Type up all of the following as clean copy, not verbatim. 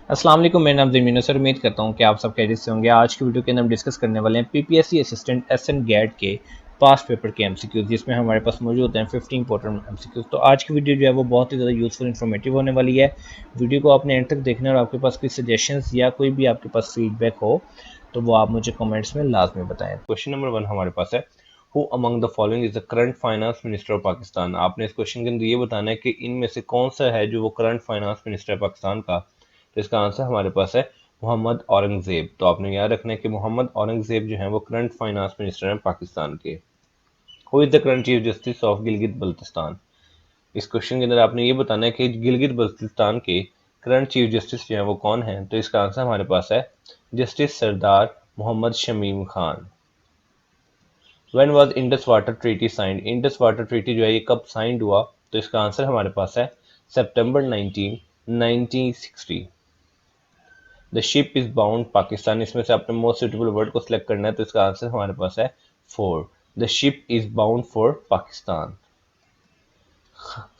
अस्सलाम वालेकुम, मेरा नाम ज़मीन है सर। उम्मीद करता हूँ कि आप सब खैरियत से होंगे। आज की वीडियो के अंदर हम डिस्कस करने वाले हैं पीपीएससी असिस्टेंट एसएन गैट के पास्ट पेपर के एमसीक्यूज, जिसमें हमारे पास मौजूद हैं 15 इंपॉर्टेंट एमसीक्यूज। तो आज की वीडियो जो है वो बहुत ही ज़्यादा यूजफुल इन्फॉर्मेटिव होने वाली है। वीडियो को आपने एंड तक देखना है और आपके पास कोई सजेशंस या कोई भी आपके पास फीडबैक हो तो वो आप मुझे कमेंट्स में लाजमी बताएं। क्वेश्चन नंबर 1 हमारे पास है, who among the following is the current finance minister of Pakistan. आपने इस क्वेश्चन के अंदर ये बताना है कि इनमें से कौन सा है जो वो करंट फाइनेंस मिनिस्टर है पाकिस्तान का। तो इसका आंसर हमारे पास है मोहम्मद औरंगजेब। तो आपने याद रखना है कि मोहम्मद औरंगजेब जो है वो करंट फाइनेंस मिनिस्टर हैं पाकिस्तान के। Who is the current chief justice of Gilgit Baltistan. इस क्वेश्चन के अंदर आपने ये बताना है कि गिलगित बल्तिस्तान के करंट चीफ जस्टिस जो है वो कौन है। तो इसका आंसर हमारे पास है justice Sardar Mohammad Shamim Khan. When was Indus water treaty signed. Indus water treaty जो है ये कब साइंड हुआ। तो इसका आंसर हमारे पास है सितंबर 1960। The ship is bound Pakistan. इसमें से आपने मोस्ट सुटेबल वर्ड को सिलेक्ट करना है। तो इसका आंसर हमारे पास है four. The ship is bound for Pakistan.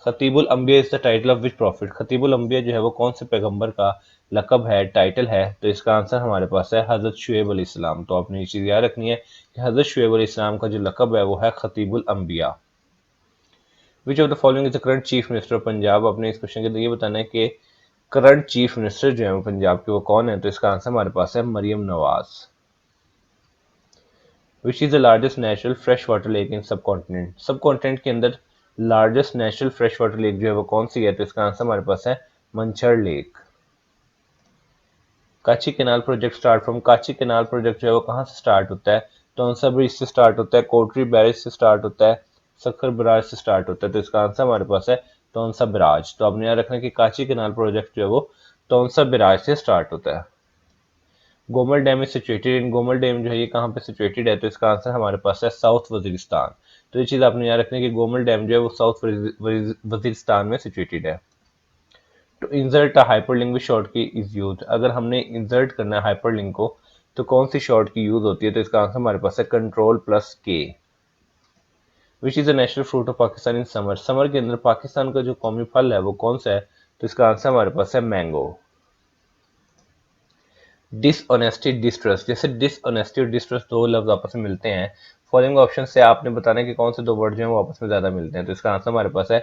खतीबुल अंबिया is the title of which prophet. खतीबुल अंबिया जो है वो कौन से पैगंबर का लकब है, टाइटल है। तो इसका आंसर हमारे पास है हजरत शुएब अलैहिस्सलाम। तो आपने ये चीज याद रखनी है कि हजरत शुएब अलैहिस्सलाम का जो लकब है वो है खतीबुल अंबिया। Which of the following is the current chief minister of Punjab. आपने इस क्वेश्चन के अंदर ये बताना है कि करंट चीफ मिनिस्टर जो है वो पंजाब के वो कौन है। तो इसका आंसर हमारे पास है Maryam Nawaz. Which is the largest natural fresh water lake in subcontinent. Subcontinent के अंदर largest natural fresh water lake जो है वो कौन सी है। तो इसका आंसर हमारे पास है मंचर लेक। काची कैनाल प्रोजेक्ट स्टार्ट फ्रॉम। काची कैनाल प्रोजेक्ट जो है वो कहाँ से स्टार्ट होता है। टोंसा ब्रिज से स्टार्ट होता है, कोटरी बैरेज से स्टार्ट होता है, सक्खर बराज से स्टार्ट होता है। तो इसका आंसर हमारे पास है टोंसा बराज। तो आपने याद रखना कि काची कैनाल प्रोजेक्ट जो है वो टोंसा बराज से स्टार्ट होता है। Gomal dam is situated in. Gomal dam जो है ये कहाँ पे सिचुएटेड है। तो इसका आंसर हमारे पास है साउथ वजीरिस्तान। तो ये चीज आपने याद रखनी है कि गोमल डैम जो है वो साउथ वजीरिस्तान में सिचुएटेड है। To insert a hyperlink which short key is use. अगर हमने इंसर्ट करना है हाइपरलिंक को तो कौन सी शॉर्ट की यूज होती है। तो इसका आंसर हमारे पास है कंट्रोल प्लस के। विच is the national fruit of Pakistan in summer. Summer के अंदर पाकिस्तान का जो कौमी फल है वो कौन सा है। तो इसका आंसर हमारे पास है मैंगो। Dishonesty distrust. जैसे डिसऑनेस्टी और डिस्ट्रस्ट दो लफ्ज आपस में मिलते हैं, फॉलोइंग ऑप्शन से आपने बताना है कि कौन से दो वर्ड जो हैं वो आपस में ज्यादा मिलते हैं। तो इसका आंसर हमारे पास है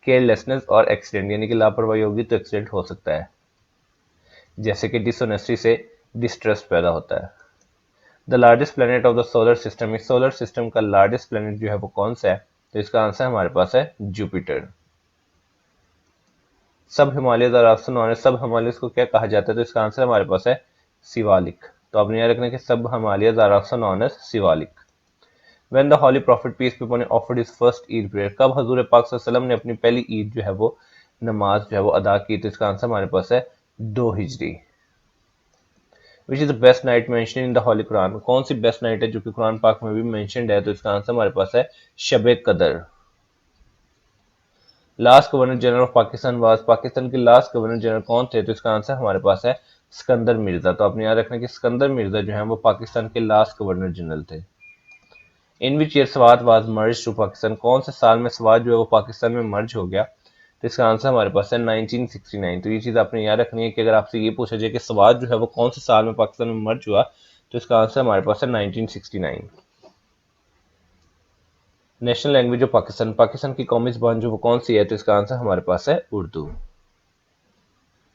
केयरलेसनेस और एक्सीडेंट, यानी कि लापरवाही होगी तो एक्सीडेंट हो सकता है। जैसे कि डिसऑनेस्टी से डिस्ट्रस्ट पैदा होता है। The largest planet of the solar system. इस सोलर सिस्टम का लार्जेस्ट प्लेनेट जो है वो कौन सा है। तो इसका आंसर हमारे पास है Jupiter. Sub Himalaya are also known as. Sub Himalaya को क्या कहा जाता है। तो इसका आंसर हमारे पास है शिवालिक। तो आपने याद रखना कि sub Himalaya are also known as Shivalik. When the holy prophet peace be upon him offered his first Eid prayer. कब हजूर पाक सल्लल्लाहु अलैहि वसल्लम ने अपनी पहली ईद जो है वो नमाज जो है वो अदा की। तो इसका आंसर हमारे पास है 2 हिजरी। Which is the best night mentioned in the holy Quran. कौन सी बेस्ट नाइट है जो कि कुरान पाक में भी मेंशनड है। तो इसका आंसर हमारे पास है शब कदर। Last governor general of Pakistan was. Pakistan के लास्ट गवर्नर जनरल कौन थे। तो इसका आंसर हमारे पास है सिकंदर मिर्जा। तो आपने याद रखना कि सिकंदर मिर्जा जो है वो पाकिस्तान के लास्ट गवर्नर जनरल थे। In which year Swat was merge to Pakistan. कौन से साल में स्वात जो है वो पाकिस्तान में मर्ज हो गया। तो इसका आंसर हमारे पास है 1969। तो ये चीज आपने याद रखनी है कि अगर आपसे ये पूछा जाए कि स्वात जो है वो कौन से साल में पाकिस्तान में मर्ज हुआ, तो इसका आंसर हमारे पास है 1969। National language of Pakistan. Pakistan की कौमी जुबान जो वो कौन सी है। तो इसका आंसर हमारे पास है Urdu.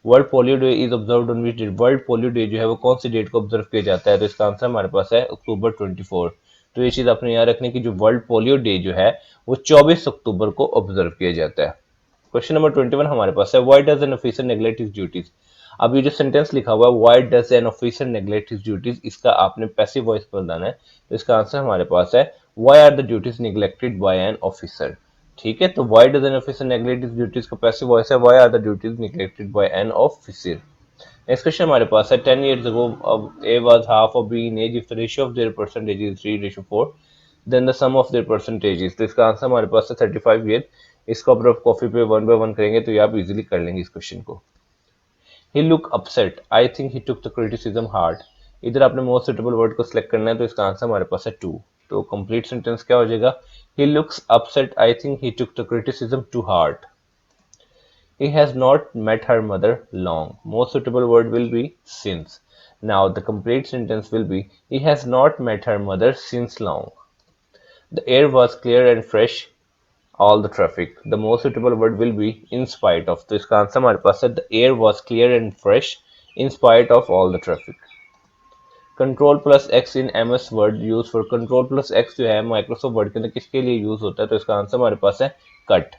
World polio day is observed on which date. World polio day जो है वो कौन सी डेट को ऑब्जर्व किया जाता है। तो इसका आंसर हमारे पास है अक्टूबर 24। तो ये चीज आपने याद रखनी कि जो वर्ल्ड पोलियो डे जो है वो 24 अक्टूबर को ऑब्जर्व किया जाता है। क्वेश्चन नंबर 21 हमारे पास है, why does an officer neglect his duties. अब ये जो सेंटेंस लिखा हुआ है why does an officer neglect his duties, इसका आपने पैसिव वॉइस में बताना है। तो इसका आंसर हमारे पास है why are the duties neglected by an officer. ठीक है, तो why does an officer neglect his duties का पैसिव वॉइस है why are the duties neglected by an officer. Next question हमारे पास है, 10 years ago A was half of B in age if the ratio of their percentage is 3:4 then the sum of their percentages। तो इसका answer हमारे पास है 35 year. इसको अगर आप कॉफी पे 1 by 1 करेंगे तो ये आप इजीली कर लेंगे इस क्वेश्चन को। He look upset I think he took the criticism hard. इधर आपने मोस्ट सुटेबल वर्ड को सिलेक्ट करना है। तो इसका आंसर हमारे पास है टू। तो कंप्लीट सेंटेंस क्या हो जाएगा, he looks upset I think he took the criticism too hard. He has not met her mother long. Most suitable word will be since. Now the complete sentence will be he has not met her mother since long. The air was clear and fresh, all the traffic. The most suitable word will be in spite of. तो इसका answer हमारे पास है the air was clear and fresh in spite of all the traffic. Control plus X in M S Word use for control plus X जो है Microsoft word के अंदर किसके लिए यूज होता है, तो इसका आंसर हमारे पास है कट.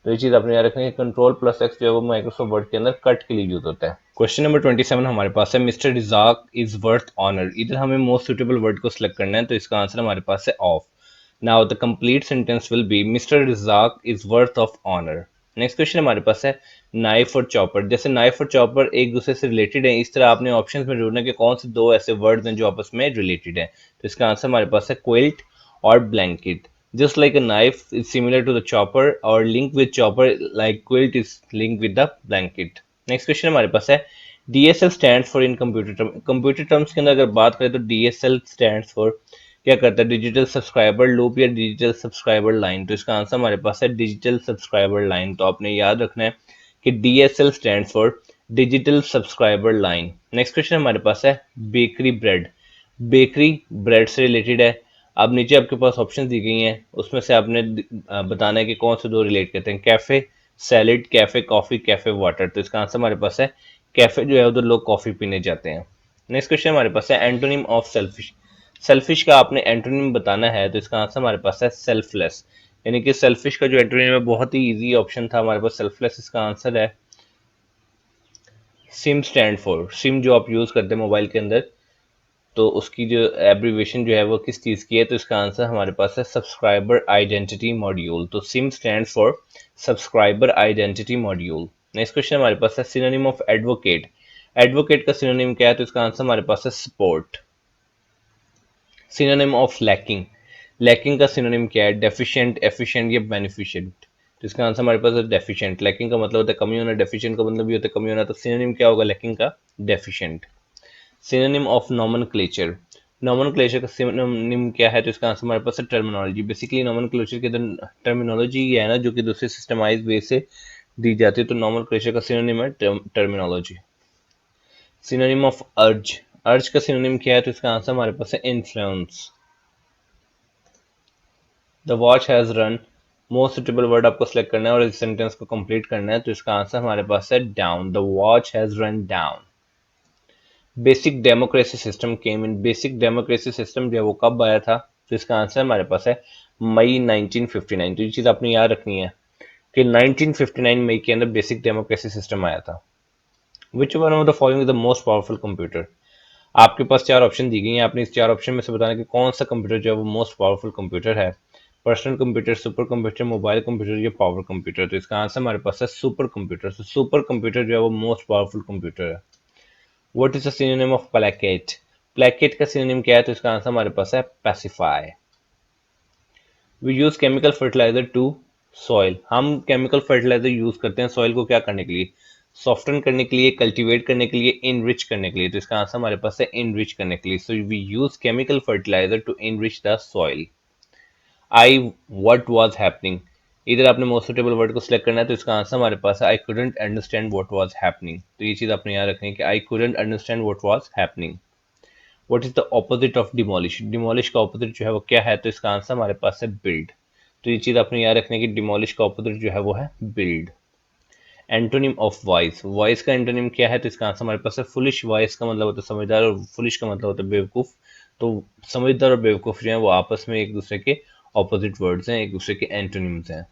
तो ये चीज अपने याद रखनी है, कंट्रोल प्लस एक्स जो है वो माइक्रोसॉफ्ट वर्ड के अंदर कट के लिए यूज होता है. क्वेश्चन नंबर 27 हमारे पास है mister Razzaq is worth honour. इधर हमें मोस्ट सुटेबल वर्ड को सिलेक्ट करना है, तो इसका आंसर हमारे पास है of. Now the complete sentence will be mister Razzaq is worth of honour. Next question हमारे पास है नाइफ और चॉपर. जैसे नाइफ और चॉपर एक दूसरे से रिलेटेड है, इस तरह आपने ऑप्शंस में ढूंढना कि कौन से दो ऐसे वर्ड्स हैं जो आपस में रिलेटेड हैं. तो इसका आंसर हमारे पास है क्विल्ट और blanket. Just like a knife is similar to the chopper or linked with chopper, like quilt is linked with the blanket. Next question हमारे पास है DSL stands for in computer term. Computer terms के अंदर अगर बात करें तो DSL stands for क्या करता है, डिजिटल सब्सक्राइबर लूप या डिजिटल सब्सक्राइबर लाइन. तो इसका आंसर हमारे पास है डिजिटल सब्सक्राइबर लाइन. तो आपने याद रखना है कि DSL stands for digital subscriber line. Next question हमारे पास है बेकरी ब्रेड. बेकरी ब्रेड से रिलेटेड है. अब नीचे आपके पास ऑप्शन दी गई हैं, उसमें से आपने बताना है कि कौन से दो रिलेट करते हैं. Cafe salad, cafe coffee, cafe water. तो इसका आंसर हमारे पास है कैफे जो है उधर लोग कॉफी पीने जाते हैं. नेक्स्ट क्वेश्चन हमारे पास है एंटोनिम ऑफ सेल्फिश. सेल्फिश का आपने एंटोनिम बताना है, तो इसका आंसर हमारे पास है सेल्फलेस. यानी कि सेल्फिश का जो एंटोनिम है बहुत ही इजी ऑप्शन था हमारे पास सेल्फलेस. इसका आंसर है सिम स्टैंड फॉर. सिम जो आप यूज करते हैं मोबाइल के अंदर, तो उसकी जो एब्रीवेशन जो है वो किस चीज़ की है, तो इसका आंसर हमारे पास है सब्सक्राइबर आइडेंटिटी मॉड्यूल. तो SIM stand for subscriber identity module. Next question हमारे पास है सिनोनिम ऑफ एडवोकेट. एडवोकेट का सिनोनिम क्या है, तो इसका आंसर हमारे पास है support. Synonym of lacking. Lacking का सिनोनिम क्या है, डेफिशिएंट, एफिशिएंट या बेनिफिशिएंट. तो इसका आंसर हमारे पास है डेफिशिएंट. लैकिंग का मतलब होता है कमी होना, डेफिशिएंट का मतलब भी होता है कमी होना. तो सिनोनिम क्या होगा लैकिंग का, deficient. Synonym of nomenclature. Nomenclature का सिनोनिम क्या है, तो इसका आंसर हमारे पास है टर्मिनोलॉजी. बेसिकली नॉमेनक्लेचर के अंदर टर्मिनोलॉजी है ना जो कि दूसरे सिस्टमाइज वे से दी जाती है, तो नॉमेनक्लेचर का सिनोनिम है टर्मिनोलॉजी. सिनोनिम ऑफ अर्ज. अर्ज का सिनोनिम क्या है, तो इसका आंसर हमारे पास है influence. The watch has run. Most suitable word आपको सेलेक्ट करना है और इस सेंटेंस को कंप्लीट करना है, तो इसका आंसर हमारे पास है down. The watch has run down. Basic democracy system came in. Basic democracy system जो है वो कब आया था, तो इसका आंसर हमारे पास है मई 1959. तो ये चीज़ आपने याद रखनी है कि 1959 मई के अंदर बेसिक डेमोक्रेसी सिस्टम आया था. Which one of the following is the most powerful computer. आपके पास चार ऑप्शन दी गई हैं, आपने इस चार ऑप्शन में से बताना कि कौन सा कंप्यूटर जो है वो मोस्ट पावरफुल कंप्यूटर है. Personal computer, super computer, mobile computer या पावर कंप्यूटर. तो इसका आंसर हमारे पास है सुपर कंप्यूटर. तो सुपर कंप्यूटर जो है वो मोस्ट पावरफुल कंप्यूटर है. What is the synonym of placate? Placate का synonym क्या है, तो इसका आंसर हमारे पास है pacify. We use chemical fertilizer to soil. हम chemical fertilizer यूज करते हैं soil को क्या करने के लिए, soften करने के लिए, cultivate करने के लिए, enrich करने के लिए. तो इसका आंसर हमारे पास है enrich करने के लिए. So we use chemical fertilizer to enrich the soil. I what was happening. इधर आपने मोस्ट सुटेबल वर्ड को सिलेक्ट करना है, तो इसका आंसर हमारे पास है I couldn't understand what was happening. तो ये चीज़ आपने याद रखनी है कि I couldn't understand what was happening. What is the opposite of demolish. Demolish का ऑपोजिट जो है वो क्या है, तो इसका आंसर हमारे पास है बिल्ड. तो ये चीज़ आपने याद रखनी है कि डिमोलिश का ऑपोजिट जो है वो है build. Antonym of vice. Vice का एंटोनिम क्या है, तो इसका आंसर हमारे पास है फुलिश. वाइस का मतलब होता है समझदार और फुलिश का मतलब होता है बेवकूफ़. तो समझदार और बेवकूफ़ जो है वो आपस में एक दूसरे के ऑपोजिट वर्ड्स हैं, एक दूसरे के एंटोनिम्स हैं.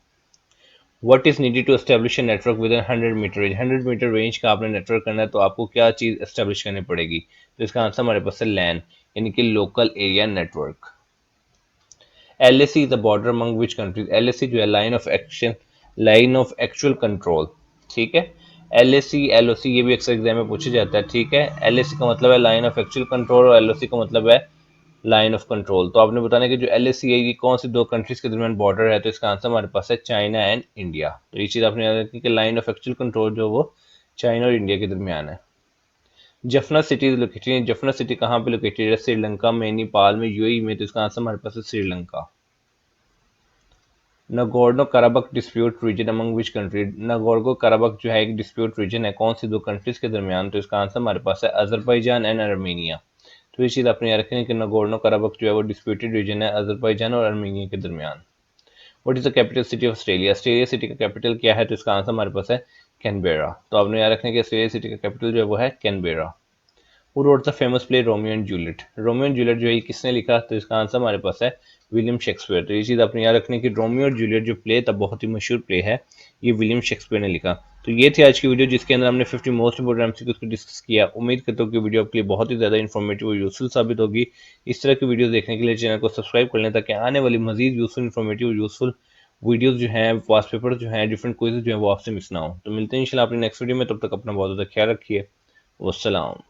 What is needed to establish a network within 100 metre range. 100 metre range का आपने नेटवर्क करना है, तो आपको क्या चीज़ एस्टेब्लिश करनी पड़ेगी, तो इसका आंसर हमारे पास है लैन, यानी कि local area network. LAC is the border among which countries. LAC जो है line of action, line of actual control. ठीक है, LAC LOC ये भी अक्सर एग्जाम में पूछा जाता है. ठीक है, LAC का मतलब है लाइन ऑफ एक्चुअल कंट्रोल और LOC का मतलब है लाइन ऑफ कंट्रोल. तो आपने बताना कि जो LAC है ये कौन सी दो कंट्रीज के दरमियान बॉर्डर है, तो इसका आंसर हमारे पास है चाइना एंड इंडिया. तो ये चीज़ आपने याद रखनी कि लाइन ऑफ एक्चुअल कंट्रोल जो वो चाइना और इंडिया के दरमियान है. Jaffna city located. Jaffna city कहाँ पे लोकेटेड है, श्रीलंका में, नेपाल में, यूएई में. तो इसका आंसर हमारे पास है Sri Lanka. Nagorno Karabakh dispute region among which country. Nagorno Karabakh जो है एक डिस्प्यूट रीजन है, कौन सी दो कंट्रीज के दरमियान? तो इसका आंसर हमारे पास है अजरबैजान एंड आर्मेनिया। तो ये चीज़ अपने याद रखें कि नगोर्नो कराबक जो है वो डिस्प्यूटेड रीजन है अजरबैजान और आर्मेनिया के दरमियान। What is the capital city of Australia? Australia city का कैपिटल क्या है? तो इसका आंसर हमारे पास है कैनबेरा। तो आपने याद रखना कि ऑस्ट्रेलिया सिटी का कैपिटल जो है वो है Canberra. Who wrote the famous play Romeo and Juliet? Romeo and Juliet जो है किसने लिखा? तो इसका आंसर हमारे पास है विलियम शेक्सपियर। तो ये चीज़ आपने याद रखनी कि रोमियो और जूलियट जो प्ले था बहुत ही मशहूर प्ले है, ये विलियम शेक्सपियर ने लिखा। तो ये थी आज की वीडियो जिसके अंदर हमने 50 मोस्ट इंपोर्टेंट एमसीक्यूज को डिस्कस किया। उम्मीद करता हूँ कि वीडियो आपके लिए बहुत ही ज़्यादा इन्फॉर्मेटिव और यूजफुल साबित होगी। इस तरह की वीडियो देखने के लिए चैनल को सब्सक्राइब कर लें ताकि आने वाली मजीद यूजफुल इन्फॉर्मेटिव और यूजफुल वीडियोस जो हैं, पास पेपर जो हैं, डिफरेंट क्विज़ जो हैं वो आपसे मिस ना हो। तो मिलते हैं इंशाल्लाह अपनी नेक्स्ट वीडियो में, तब तक अपना बहुत ज़्यादा ख्याल रखिए। वस्सलाम।